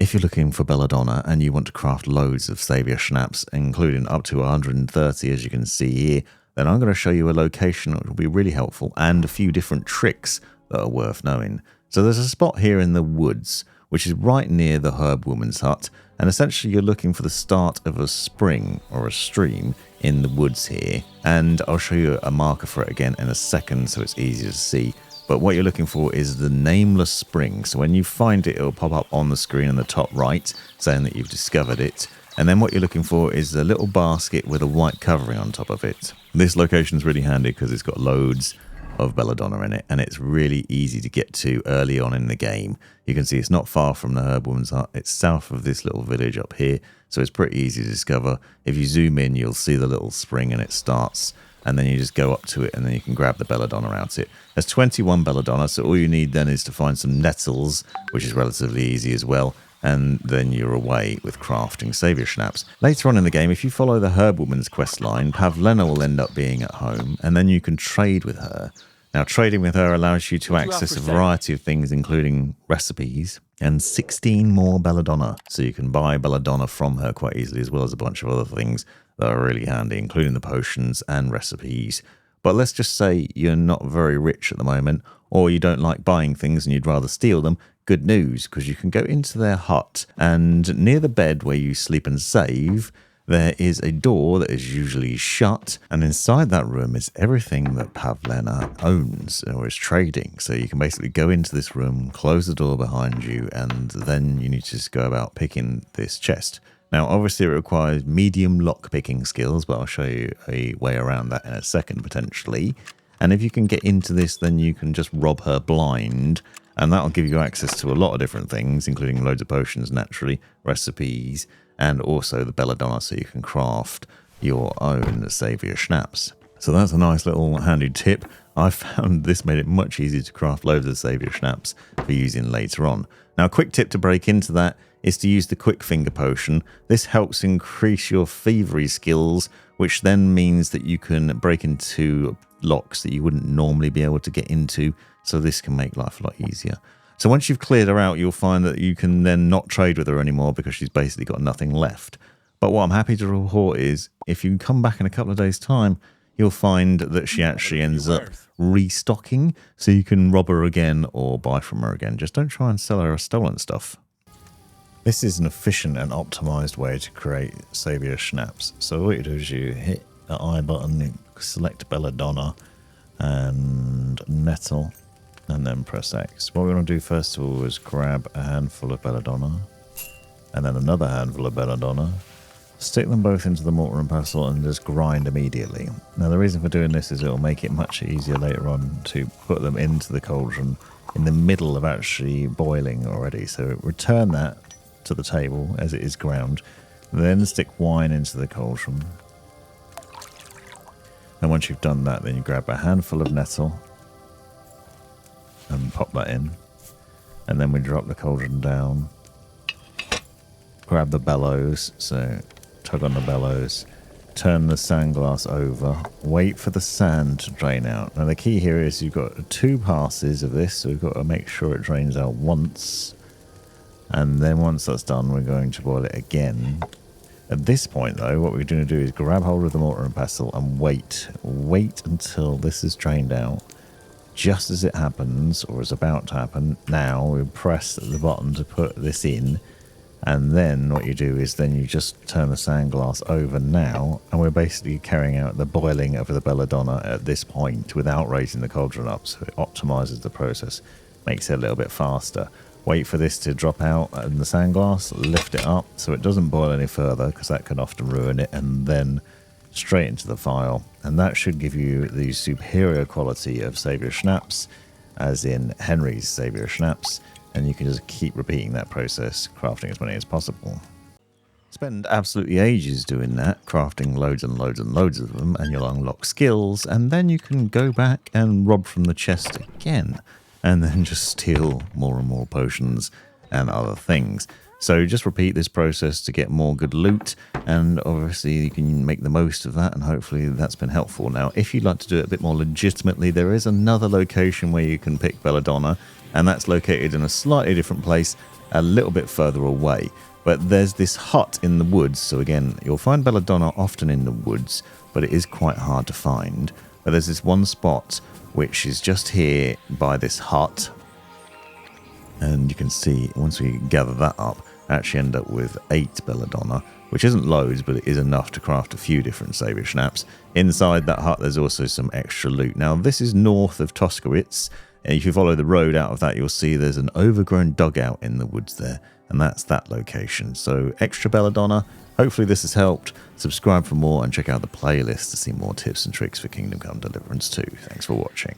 If you're looking for Belladonna and you want to craft loads of Savior Schnapps, including up to 130 as you can see here, then I'm going to show you a location which will be really helpful and a few different tricks that are worth knowing. So there's a spot here in the woods, which is right near the Herbwoman's hut, and essentially you're looking for the start of a spring or a stream in the woods here, and I'll show you a marker for it again in a second so it's easier to see. But what you're looking for is the nameless spring. So when you find it, it'll pop up on the screen in the top right saying that you've discovered it. And then what you're looking for is a little basket with a white covering on top of it. This location is really handy because it's got loads of Belladonna in it, and it's really easy to get to early on in the game. You can see it's not far from the Herbwoman's hut. It's south of this little village up here, so it's pretty easy to discover. If you zoom in, you'll see the little spring and it starts, and then you just go up to it and then you can grab the Belladonna out it. There's 21 Belladonna, so all you need then is to find some nettles, which is relatively easy as well, and then you're away with crafting Savior Schnapps. Later on in the game, if you follow the Herbwoman's quest line, Pavlena will end up being at home, and then you can trade with her. Now, trading with her allows you to access a variety of things, including recipes and 16 more Belladonna. So you can buy Belladonna from her quite easily, as well as a bunch of other things that are really handy, including the potions and recipes. But let's just say you're not very rich at the moment, or you don't like buying things and you'd rather steal them. Good news, because you can go into their hut, and near the bed where you sleep and save, there is a door that is usually shut, and inside that room is everything that Pavlena owns or is trading. So you can basically go into this room, close the door behind you, and then you need to just go about picking this chest. Now, obviously it requires medium lock picking skills, but I'll show you a way around that in a second potentially. And if you can get into this, then you can just rob her blind, and that'll give you access to a lot of different things, including loads of potions, naturally, recipes, and also the Belladonna, so you can craft your own Savior Schnapps. So that's a nice little handy tip. I found this made it much easier to craft loads of Savior Schnapps for using later on. Now, a quick tip to break into that is to use the Quick Finger Potion. This helps increase your thievery skills, which then means that you can break into locks that you wouldn't normally be able to get into, so this can make life a lot easier. So once you've cleared her out, you'll find that you can then not trade with her anymore because she's basically got nothing left. But what I'm happy to report is, if you come back in a couple of days' time, you'll find that she actually ends up restocking, so you can rob her again or buy from her again. Just don't try and sell her stolen stuff. This is an efficient and optimized way to create Savior Schnapps. So what you do is you hit the I button, you select Belladonna and Nettle, and then press X. What we're going to do first of all is grab a handful of Belladonna and then another handful of Belladonna, stick them both into the mortar and pestle and just grind immediately. Now the reason for doing this is it will make it much easier later on to put them into the cauldron in the middle of actually boiling already. So return that to the table as it is ground, then stick wine into the cauldron. And once you've done that, then you grab a handful of nettle and pop that in, and then we drop the cauldron down, grab the bellows, so tug on the bellows, turn the sand glass over, wait for the sand to drain out. Now the key here is you've got 2 passes of this, so we've got to make sure it drains out once, and then once that's done we're going to boil it again. At this point though, what we're going to do is grab hold of the mortar and pestle and wait until this is drained out. Just as it happens, or is about to happen, now we press the button to put this in, and then what you do is then you just turn the sand glass over now, and we're basically carrying out the boiling of the Belladonna at this point without raising the cauldron up, so it optimizes the process, makes it a little bit faster. Wait for this to drop out in the sand glass, lift it up so it doesn't boil any further, because that can often ruin it, and then straight into the file, and that should give you the superior quality of Savior Schnapps, as in Henry's Savior Schnapps, and you can just keep repeating that process, crafting as many as possible. Spend absolutely ages doing that, crafting loads and loads and loads of them, and you'll unlock skills, and then you can go back and rob from the chest again, and then just steal more and more potions and other things. So just repeat this process to get more good loot, and obviously you can make the most of that, and hopefully that's been helpful. Now, if you'd like to do it a bit more legitimately, there is another location where you can pick Belladonna, and that's located in a slightly different place, a little bit further away. But there's this hut in the woods, so again, you'll find Belladonna often in the woods, but it is quite hard to find. But there's this one spot which is just here by this hut, and you can see once we gather that up, I actually end up with 8 Belladonna, which isn't loads, but it is enough to craft a few different Savior Schnapps. Inside that hut, there's also some extra loot. Now, this is north of Toskowitz, and if you follow the road out of that, you'll see there's an overgrown dugout in the woods there, and that's that location. So, extra Belladonna. Hopefully this has helped. Subscribe for more and check out the playlist to see more tips and tricks for Kingdom Come Deliverance 2. Thanks for watching.